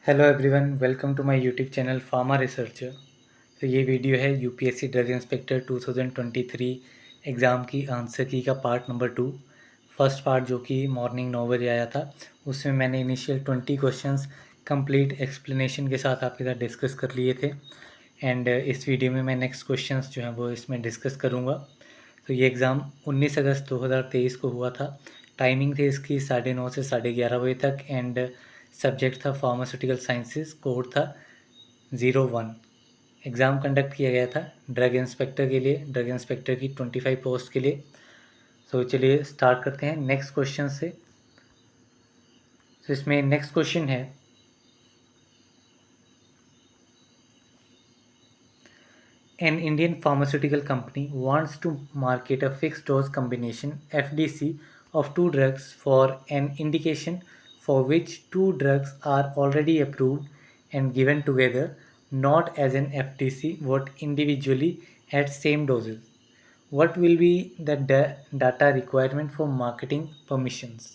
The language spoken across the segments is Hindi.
Hello everyone, welcome to my YouTube channel pharma researcher. तो ये वीडियो है यूपीएससी ड्रग इंस्पेक्टर 2023 एग्ज़ाम की आंसर की का पार्ट नंबर 2। फर्स्ट पार्ट जो कि मॉर्निंग 9 बजे आया था, उसमें मैंने इनिशियल 20 क्वेश्चंस कंप्लीट एक्सप्लेनेशन के साथ आपके साथ डिस्कस कर लिए थे। एंड इस वीडियो में मैं नेक्स्ट क्वेश्चंस जो हैं वो इसमें डिस्कस करूँगा। तो ये एग्ज़ाम 19 अगस्त 2023 को हुआ था। टाइमिंग थी इसकी 9:30 से 11:30 बजे तक एंड सब्जेक्ट था फार्मास्यूटिकल साइंसेज, कोड था 01। एग्ज़ाम कंडक्ट किया गया था ड्रग इंस्पेक्टर के लिए, ड्रग इंस्पेक्टर की 25 पोस्ट के लिए। तो चलिए स्टार्ट करते हैं नेक्स्ट क्वेश्चन से। तो इसमें नेक्स्ट क्वेश्चन है, an Indian pharmaceutical company wants to market a fixed dose combination FDC of two drugs for an indication for which two drugs are already approved and given together, not as an FDC but individually at same doses. What will be the data requirement for marketing permissions?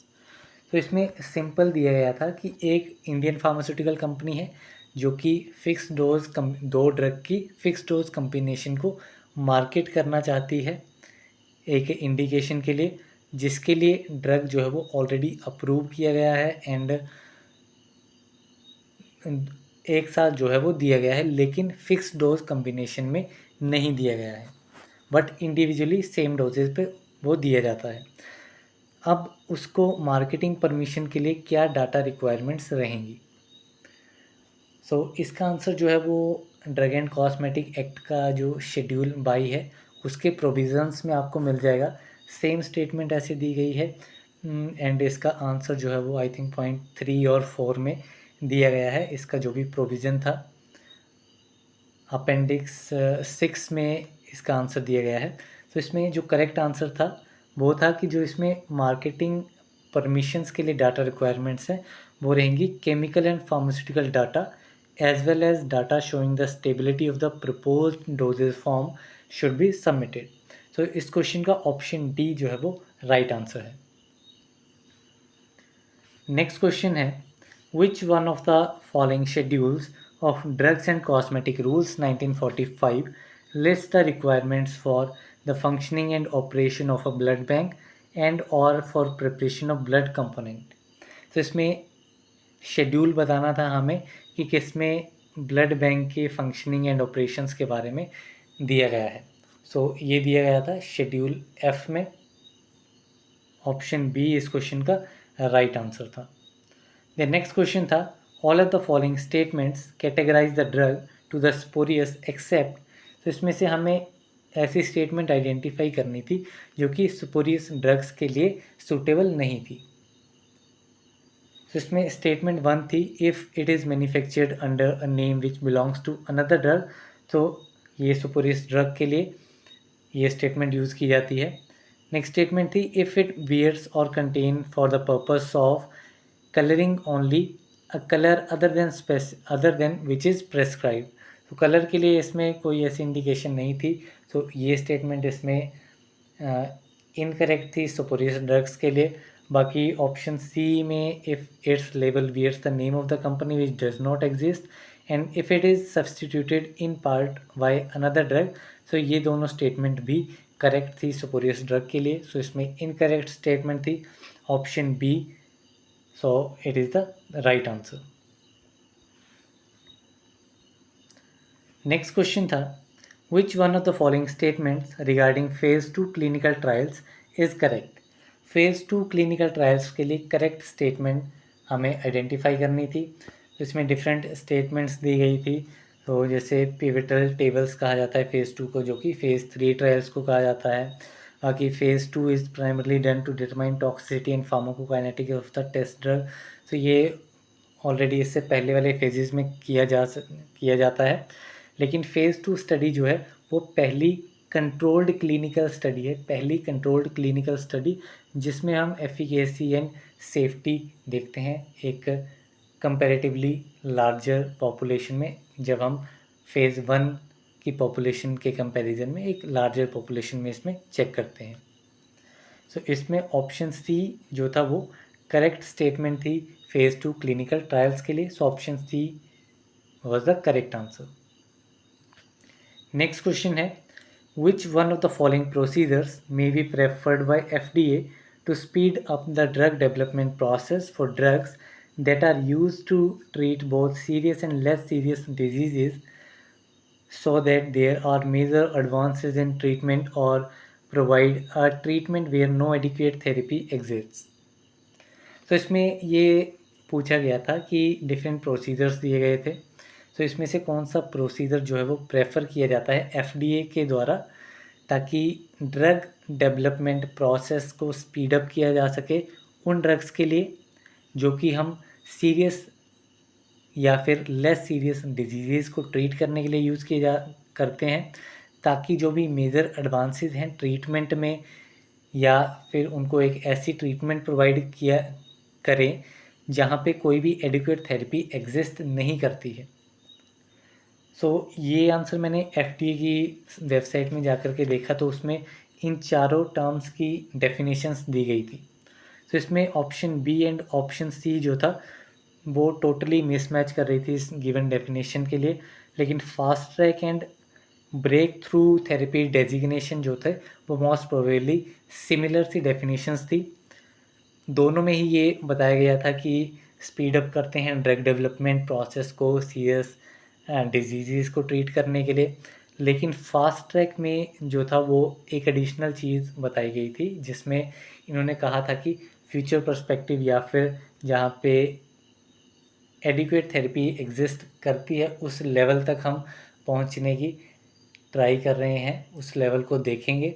तो इसमें सिंपल दिया गया था कि एक इंडियन फार्मास्यूटिकल कंपनी है जो कि फिक्स डोज दो ड्रग की फिक्स डोज कम्बिनेशन को मार्केट करना चाहती है एक इंडिकेशन के लिए, जिसके लिए ड्रग जो है वो ऑलरेडी अप्रूव किया गया है एंड एक साथ जो है वो दिया गया है, लेकिन फिक्स डोज कम्बिनेशन में नहीं दिया गया है, बट इंडिविजुअली सेम डोजेज पे वो दिया जाता है। अब उसको मार्केटिंग परमिशन के लिए क्या डाटा रिक्वायरमेंट्स रहेंगी? इसका आंसर जो है वो ड्रग एंड कॉस्मेटिक एक्ट का जो शेड्यूल 22 है उसके प्रोविजंस में आपको मिल जाएगा। सेम स्टेटमेंट ऐसे दी गई है एंड इसका आंसर जो है वो आई थिंक पॉइंट 3 और 4 में दिया गया है। इसका जो भी प्रोविज़न था अपेंडिक्स 6 में इसका आंसर दिया गया है। तो इसमें जो करेक्ट आंसर था वो था कि जो इसमें मार्केटिंग परमिशंस के लिए डाटा रिक्वायरमेंट्स हैं वो रहेंगी chemical and pharmaceutical data as well as data showing the stability of the proposed dosage form should be submitted. तो इस क्वेश्चन का ऑप्शन डी जो है वो राइट आंसर है। नेक्स्ट क्वेश्चन है, which one of the following schedules of Drugs and Cosmetic Rules 1945 lists the requirements for the functioning and operation of a blood bank and or for preparation of blood component। तो इसमें शेड्यूल बताना था हमें कि किसमें ब्लड बैंक के फंक्शनिंग एंड ऑपरेशंस के बारे में दिया गया है। ये दिया गया था शेड्यूल एफ में। ऑप्शन बी इस क्वेश्चन का राइट आंसर था। द नेक्स्ट क्वेश्चन था, all of the following statements categorise the drug to the spurious except. तो इसमें से हमें ऐसी स्टेटमेंट आइडेंटिफाई करनी थी जो कि स्पोरियस ड्रग्स के लिए सूटेबल नहीं थी। तो इसमें स्टेटमेंट 1 थी, if it is manufactured under a name which belongs to another drug. तो ये स्पोरियस ड्रग के लिए ये स्टेटमेंट यूज़ की जाती है। नेक्स्ट स्टेटमेंट थी, इफ़ इट बियर्स और contain for the purpose of colouring only a colour other than which is prescribe. तो कलर के लिए इसमें कोई ऐसी इंडिकेशन नहीं थी। तो ये स्टेटमेंट इसमें इनकरेक्ट थी सुपोरियस ड्रग्स के लिए। बाकी ऑप्शन सी में, if its label bears the name of the company which does not exist and if it is substituted in part by another drug, तो ये दोनों स्टेटमेंट भी करेक्ट थी सुपोरियस ड्रग के लिए। इसमें इनकरेक्ट स्टेटमेंट थी option B. It is the right answer. Next question था, which one of the following statements regarding phase 2 clinical trials is correct. Phase 2 clinical trials के लिए करेक्ट स्टेटमेंट हमें आइडेंटिफाई करनी थी। इसमें डिफरेंट स्टेटमेंट्स दी गई थी। जैसे पिवटल टेबल्स कहा जाता है फेज़ 2 को, जो कि फेज़ 3 ट्रायल्स को कहा जाता है। बाकी phase 2 is primarily done to determine toxicity and pharmacokinetic of the test drug. तो ये ऑलरेडी इससे पहले वाले फेजेस में किया जाता है। लेकिन फ़ेज़ 2 स्टडी जो है वो पहली कंट्रोल्ड क्लिनिकल स्टडी है, पहली कंट्रोल्ड क्लिनिकल स्टडी जिसमें हम एफिकेसी एंड सेफ्टी देखते हैं एक कंपैरेटिवली लार्जर पॉपुलेशन में। जब हम फेज़ 1 की पॉपुलेशन के कंपैरिजन में एक लार्जर पॉपुलेशन में इसमें चेक करते हैं। इसमें ऑप्शन सी जो था वो करेक्ट स्टेटमेंट थी फेज 2 क्लिनिकल ट्रायल्स के लिए, so option C was the correct answer. Next question है which one of the following procedures may be preferred by FDA to speed up the drug development process for drugs that are used to treat both serious and less serious diseases so that there are major advances in treatment or provide a treatment where no adequate therapy exists। तो इसमें ये पूछा गया था कि डिफरेंट प्रोसीजर्स दिए गए थे, तो इसमें से कौन सा प्रोसीजर जो है वो प्रेफर किया जाता है एफडीए के द्वारा ताकि ड्रग डेवलपमेंट प्रोसेस को स्पीड अप किया जा सके उन ड्रग्स के लिए जो कि हम सीरियस या फिर लेस सीरियस डिजीज़ को ट्रीट करने के लिए यूज़ किए जा करते हैं, ताकि जो भी मेजर एडवांसेस हैं ट्रीटमेंट में या फिर उनको एक ऐसी ट्रीटमेंट प्रोवाइड किया करें जहाँ पे कोई भी एडिक्वेट थेरेपी एग्जिस्ट नहीं करती है। सो ये आंसर मैंने एफडीए की वेबसाइट में जाकर के देखा तो उसमें इन चारों टर्म्स की डेफिनेशंस दी गई थी। तो इसमें option B and option C जो था वो टोटली मिसमैच कर रही थी इस गिवन डेफिनेशन के लिए, लेकिन fast track and break through therapy designation जो थे वो मोस्ट प्रोबेबली सिमिलर सी डेफिनेशंस थी। दोनों में ही ये बताया गया था कि स्पीड अप करते हैं ड्रग डेवलपमेंट प्रोसेस को सीरियस डिजीज़ को ट्रीट करने के लिए, लेकिन फास्ट ट्रैक में जो था वो एक एडिशनल चीज़ बताई गई थी जिसमें इन्होंने कहा था कि फ्यूचर पर्सपेक्टिव या फिर जहाँ पे एडिक्वेट थेरेपी एग्जिस्ट करती है उस लेवल तक हम पहुँचने की ट्राई कर रहे हैं, उस लेवल को देखेंगे।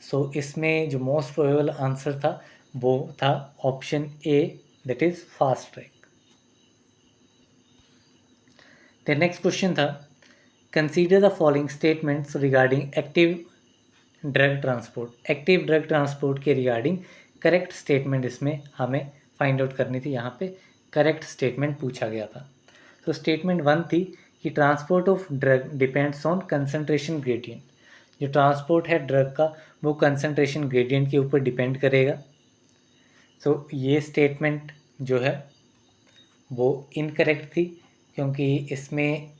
सो इसमें जो मोस्ट प्रोबेबल आंसर था वो था option A, that is fast track. The next question था consider the following statements regarding active drug transport. Active drug transport के रिगार्डिंग करेक्ट स्टेटमेंट इसमें हमें फाइंड आउट करनी थी, यहाँ पे करेक्ट स्टेटमेंट पूछा गया था। तो स्टेटमेंट 1 थी कि transport of drug depends on concentration gradient. जो ट्रांसपोर्ट है ड्रग का वो कंसंट्रेशन ग्रेडियंट के ऊपर डिपेंड करेगा। तो ये स्टेटमेंट जो है वो इनकरेक्ट थी क्योंकि इसमें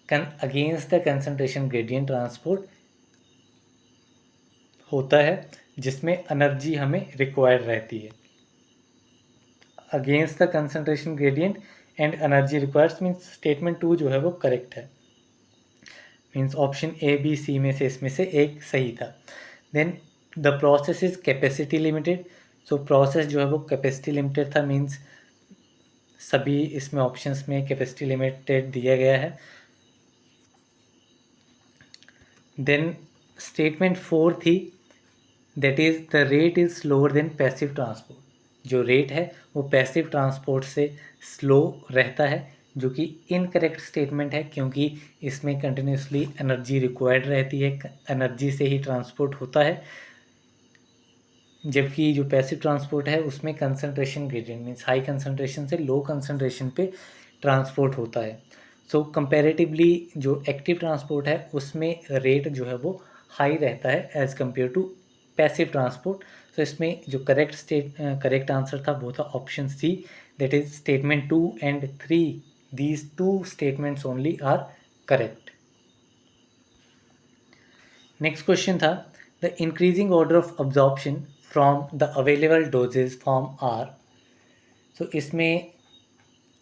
against the concentration gradient transport होता है जिसमें एनर्जी हमें रिक्वायर्ड रहती है। Against the concentration gradient and energy requires means statement 2 जो है वो करेक्ट है, means option A B C में से इसमें से एक सही था। Then the process is capacity limited. So process जो है वो कैपेसिटी लिमिटेड था, मीन्स सभी इसमें ऑप्शंस में कैपेसिटी लिमिटेड दिया गया है। देन स्टेटमेंट 4 थी that is the rate is slower then passive transport. जो रेट है वो पैसिव ट्रांसपोर्ट से स्लो रहता है, जो कि इनकरेक्ट स्टेटमेंट है क्योंकि इसमें कंटिन्यूसली एनर्जी रिक्वायर्ड रहती है, एनर्जी से ही ट्रांसपोर्ट होता है, जबकि जो पैसिव ट्रांसपोर्ट है उसमें concentration gradient means high concentration से लो कंसंट्रेशन पे ट्रांसपोर्ट होता है। सो कंपैरेटिवली जो एक्टिव ट्रांसपोर्ट है उसमें रेट जो है वो हाई रहता है as compare to passive transport. तो इसमें जो करेक्ट आंसर था वो था option C, that is statement 2 and 3, these 2 statements only are correct. Next question था the increasing order of absorption from the available dosage form are. तो इसमें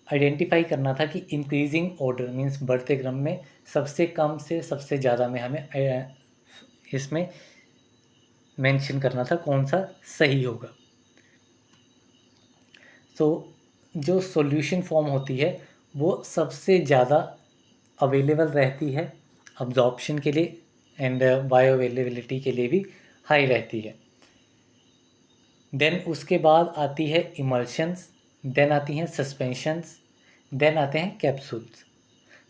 आइडेंटिफाई करना था कि इंक्रीजिंग ऑर्डर मीन्स बढ़ते क्रम में सबसे कम से सबसे ज़्यादा में हमें इसमें मेंशन करना था कौन सा सही होगा। तो जो सॉल्यूशन फॉर्म होती है वो सबसे ज़्यादा अवेलेबल रहती है अब्जॉर्प्शन के लिए एंड बायो अवेलेबिलिटी के लिए भी हाई रहती है। देन उसके बाद आती है इमल्शंस, देन आती हैं सस्पेंशंस, देन आते हैं कैप्सूल्स।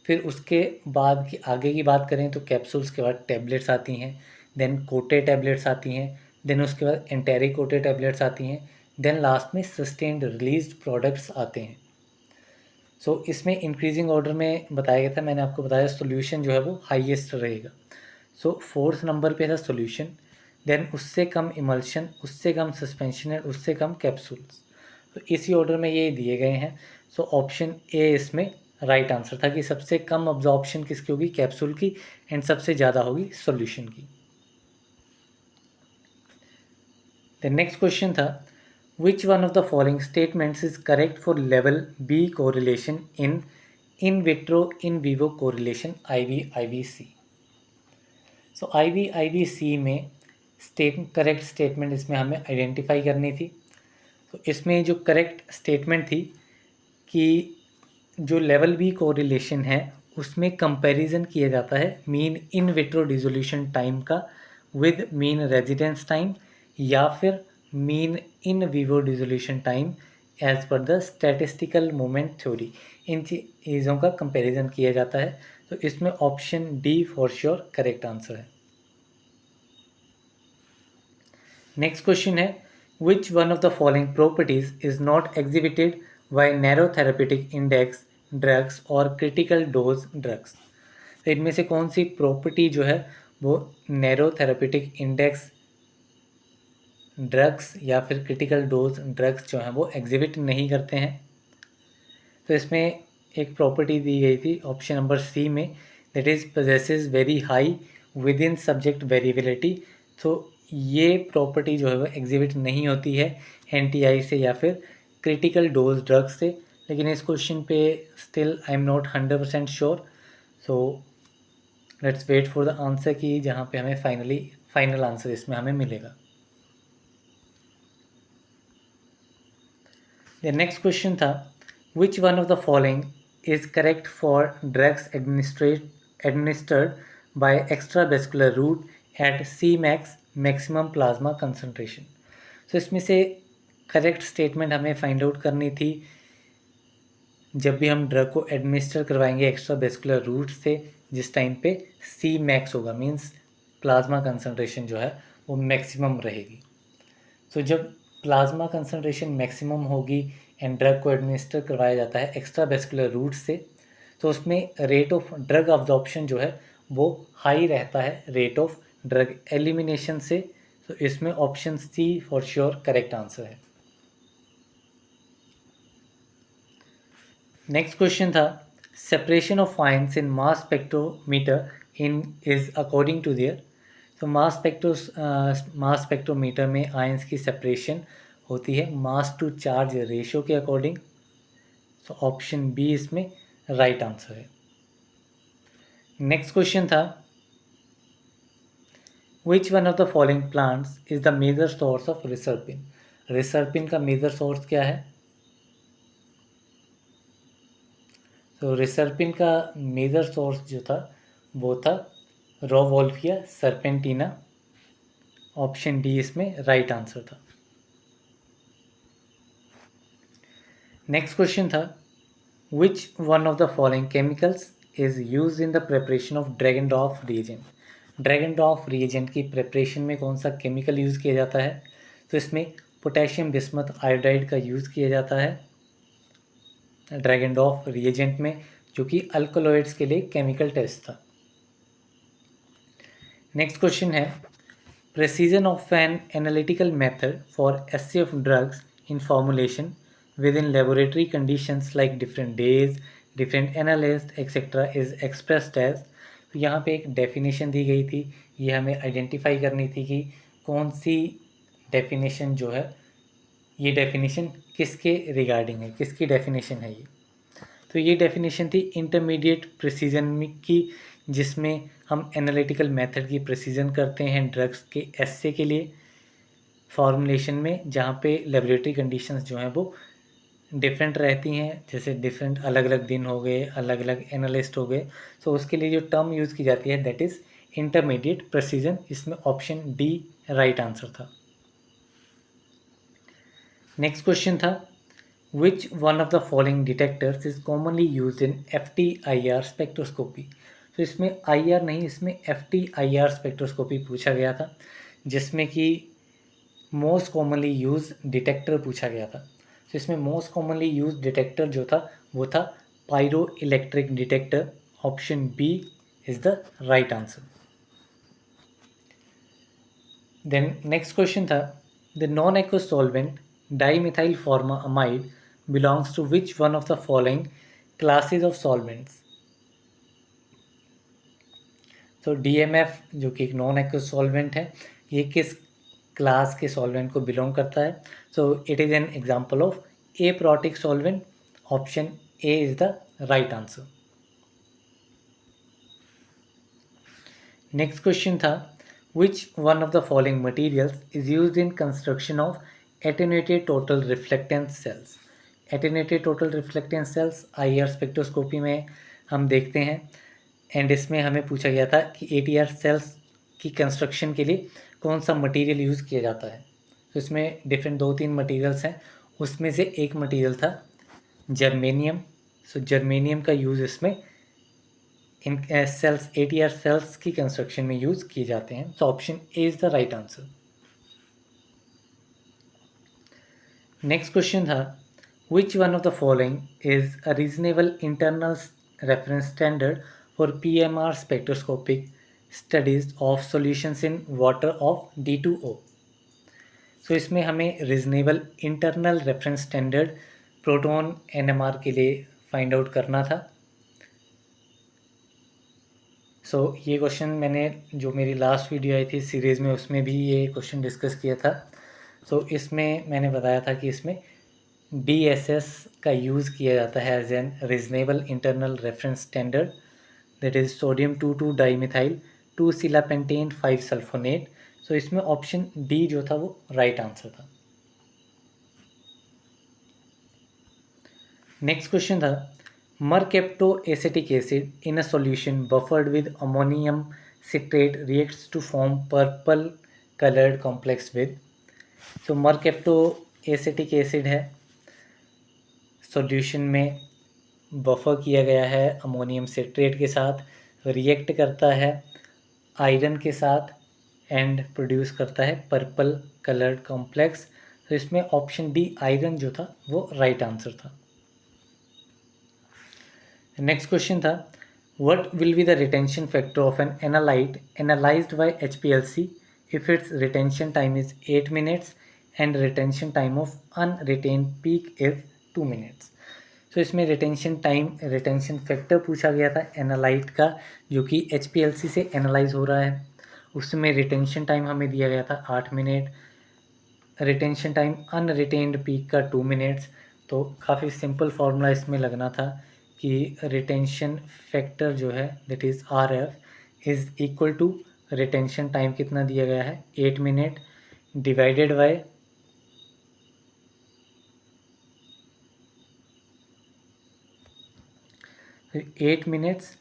फिर उसके बाद की आगे की बात करें तो कैप्सूल्स के बाद टैबलेट्स आती हैं, देन कोटे टैबलेट्स आती हैं, देन उसके बाद एंटेरी कोटे टैबलेट्स आती हैं, देन लास्ट में सस्टेन्ड रिलीज्ड प्रोडक्ट्स आते हैं। सो इसमें इंक्रीजिंग ऑर्डर में बताया गया था, मैंने आपको बताया सोल्यूशन जो है वो हाईएस्ट रहेगा। सो 4th नंबर पे था सोल्यूशन, देन उससे कम इमल्शन, उससे कम सस्पेंशन एंड उससे कम कैप्सूल्स। तो इसी ऑर्डर में ये दिए गए हैं। सो ऑप्शन ए इसमें राइट आंसर था कि सबसे कम अब्जॉर्प्शन किसकी होगी, कैप्सूल की, एंड सबसे ज़्यादा होगी सॉल्यूशन की। द नेक्स्ट क्वेश्चन था which one of the following statements is correct for level B correlation in vitro in vivo correlation IVIVC। So IVIVC में करेक्ट स्टेटमेंट इसमें हमें आइडेंटिफाई करनी थी। तो इसमें जो करेक्ट स्टेटमेंट थी कि जो लेवल बी कोरिलेशन है उसमें कंपैरिजन किया जाता है mean in vitro dissolution time का विद मीन रेजिडेंस टाइम या फिर mean in vivo dissolution time as per the statistical moment theory. इन चीज़ों का कंपैरिजन किया जाता है। तो इसमें option D for sure correct answer है। नेक्स्ट क्वेश्चन है which one of the following properties is not exhibited by narrow therapeutic index drugs और क्रिटिकल डोज ड्रग्स। तो इनमें से कौन सी प्रॉपर्टी जो है वो नैरो थेरेपेटिक इंडेक्स ड्रग्स या फिर क्रिटिकल डोज ड्रग्स जो हैं वो एग्जिबिट नहीं करते हैं। तो इसमें एक प्रॉपर्टी दी गई थी ऑप्शन नंबर सी में, that is possesses very high with in subject variability. तो ये प्रॉपर्टी जो है वो एग्जिबिट नहीं होती है NTI से या फिर क्रिटिकल डोज ड्रग्स से। लेकिन इस क्वेश्चन पे still I am not 100% sure. So let's wait for the answer की जहाँ पे हमें फाइनल आंसर इसमें हमें मिलेगा। द नेक्स्ट क्वेश्चन था which one of the following is correct for drugs administered by extravascular route at Cmax maximum plasma concentration. So इसमें से करेक्ट स्टेटमेंट हमें फाइंड आउट करनी थी जब भी हम ड्रग को एडमिनिस्टर करवाएंगे एक्स्ट्रावेस्कुलर रूट से, जिस टाइम पे Cmax होगा मीन्स प्लाज्मा कंसंट्रेशन जो है वो मैक्सिमम रहेगी। तो जब प्लाज्मा कंसंट्रेशन मैक्सिमम होगी एंड ड्रग को एडमिनिस्टर करवाया जाता है एक्स्ट्रावेस्कुलर रूट से, तो उसमें रेट ऑफ ड्रग अब्जॉर्प्शन जो है वो हाई रहता है रेट ऑफ ड्रग एलिमिनेशन से। तो इसमें option C for sure correct answer है। नेक्स्ट क्वेश्चन था separation of ions in mass spectrometer in is according to their. तो मास स्पेक्ट्रोमीटर में आयंस की सेपरेशन होती है मास टू चार्ज रेशियो के अकॉर्डिंग। तो ऑप्शन बी इसमें राइट आंसर है। नेक्स्ट क्वेश्चन था which one of the following plants is the major source of reserpine. Reserpine का मेजर सोर्स क्या है? तो रिसर्पिन का मेजर सोर्स जो था वो था रोवोल्फिया सर्पेंटिना। ऑप्शन डी इसमें राइट आंसर था। नेक्स्ट क्वेश्चन था which one of the following chemicals is use in the preparation of dragon drop reagent. Dragon drop reagent की प्रिपरेशन में कौन सा केमिकल यूज़ किया जाता है? तो इसमें पोटेशियम बिस्मथ आयोडाइड का यूज़ किया जाता है ड्रैगन ड्रॉप रिएजेंट में, जो कि अल्कोलॉइड्स के लिए केमिकल टेस्ट था। नेक्स्ट क्वेश्चन है precision of an analytical method for assay of drugs in formulation within laboratory conditions like different days, different analyst etcetera is expressed as. तो यहाँ पे एक डेफिनेशन दी गई थी, ये हमें आइडेंटिफाई करनी थी कि कौन सी डेफिनेशन जो है, ये डेफिनेशन किसके रिगार्डिंग है, किसकी डेफिनेशन है ये। तो ये डेफिनेशन थी इंटरमीडिएट प्रिसीजन की, जिसमें हम एनालिटिकल मेथड की प्रिसीजन करते हैं ड्रग्स के एस्से के लिए फॉर्मुलेशन में, जहाँ पे लेबोरेटरी कंडीशंस जो हैं वो डिफरेंट रहती हैं, जैसे डिफरेंट अलग अलग दिन हो गए, अलग अलग एनालिस्ट हो गए। तो उसके लिए जो टर्म यूज़ की जाती है दैट इज़ इंटरमीडिएट प्रिसीजन। इसमें ऑप्शन डी राइट आंसर था। नेक्स्ट क्वेश्चन था which one of the following detectors is commonly use in FTIR spectroscopy. तो इसमें IR नहीं, इसमें FTIR स्पेक्ट्रोस्कोपी पूछा गया था, जिसमें कि मोस्ट कॉमनली यूज डिटेक्टर पूछा गया था। तो इसमें मोस्ट कॉमनली यूज डिटेक्टर जो था वो था pyroelectric detector. Option B is the right answer. Then next question था, the non aqueous solvent dimethyl formamide belongs to which one of the following classes of solvents. तो DMF जो कि एक नॉन एक्वस सॉल्वेंट है, ये किस क्लास के सॉल्वेंट को बिलोंग करता है? So it is an example of aprotic solvent. Option A is the right answer. Next question था, which one of the following materials is used in construction of attenuated total reflectance cells. Attenuated total reflectance cells IR spectroscopy में हम देखते हैं, एंड इसमें हमें पूछा गया था कि ATR सेल्स की कंस्ट्रक्शन के लिए कौन सा मटेरियल यूज़ किया जाता है। तो इसमें डिफरेंट 2-3 मटेरियल्स हैं, उसमें से एक मटेरियल था जर्मेनियम। सो जर्मेनियम का यूज़ इसमें इन सेल्स ATR सेल्स की कंस्ट्रक्शन में यूज़ किए जाते हैं। So option A is the right answer. Next question था, which one of the following is a reasonable internal reference standard for PMR spectroscopic studies of solutions in water of D2O। So इसमें हमें reasonable internal reference standard proton NMR के लिए फाइंड आउट करना था। सो ये क्वेश्चन मैंने जो मेरी लास्ट वीडियो आई थी सीरीज़ में, उसमें भी ये क्वेश्चन डिस्कस किया था। सो इसमें मैंने बताया था कि इसमें DSS का यूज़ किया जाता है as an reasonable internal reference standard, that is sodium 2,2 dimethyl 2 silapentane 5 sulfonate. So इसमें ऑप्शन डी जो था वो राइट आंसर था। नेक्स्ट क्वेश्चन था, mercaptoacetic acid in a solution buffered with ammonium citrate reacts to form purple coloured complex with. तो मरकेप्टो एसिटिक एसिड है, सॉल्यूशन में बफर किया गया है अमोनियम सिट्रेट के साथ, रिएक्ट करता है आयरन के साथ एंड प्रोड्यूस करता है पर्पल कलर्ड कॉम्प्लेक्स। तो इसमें ऑप्शन डी आयरन जो था वो राइट आंसर था। नेक्स्ट क्वेश्चन था, what will be the retention factor of an analyte analysed by HPLC if its retention time is 8 minutes and retention time of unretained peak is 2 minutes। तो इसमें रिटेंशन फैक्टर पूछा गया था एनालाइट का, जो कि HPLC से एनालाइज हो रहा है। उसमें रिटेंशन टाइम हमें दिया गया था 8 मिनट, रिटेंशन टाइम अनरिटेन्ड पीक का 2 मिनट्स। तो काफ़ी सिंपल फार्मूला इसमें लगना था कि रिटेंशन फैक्टर जो है that is RF is equal to retention time कितना दिया गया है 8 minute divided by 8 minutes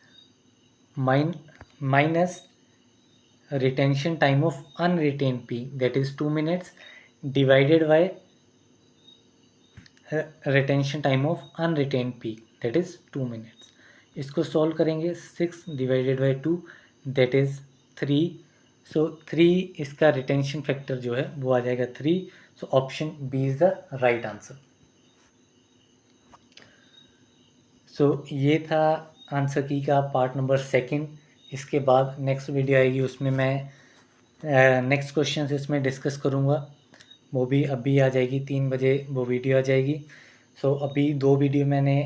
minus retention time of unretained peak that is 2 minutes divided by retention time of unretained peak that is 2 minutes. इसको सॉल्व करेंगे 6 divided by 2 that is 3। So 3 इसका रिटेंशन फैक्टर जो है वो आ जाएगा 3। So option B is the right answer. So ये था आंसर की का पार्ट नंबर 2। इसके बाद नेक्स्ट वीडियो आएगी, उसमें मैं नेक्स्ट क्वेश्चन इसमें डिस्कस करूँगा। वो भी अभी आ जाएगी 3 बजे वो वीडियो आ जाएगी। सो अभी 2 वीडियो मैंने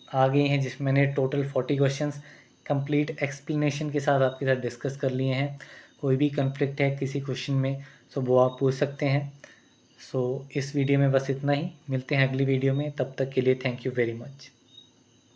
आ गई हैं जिसमें मैंने टोटल 40 क्वेश्चंस कंप्लीट एक्सप्लेनेशन के साथ आपके साथ डिस्कस कर लिए हैं। कोई भी कन्फ्लिक्ट है किसी क्वेश्चन में सो वो आप पूछ सकते हैं। सो इस वीडियो में बस इतना ही, मिलते हैं अगली वीडियो में, तब तक के लिए थैंक यू वेरी मच।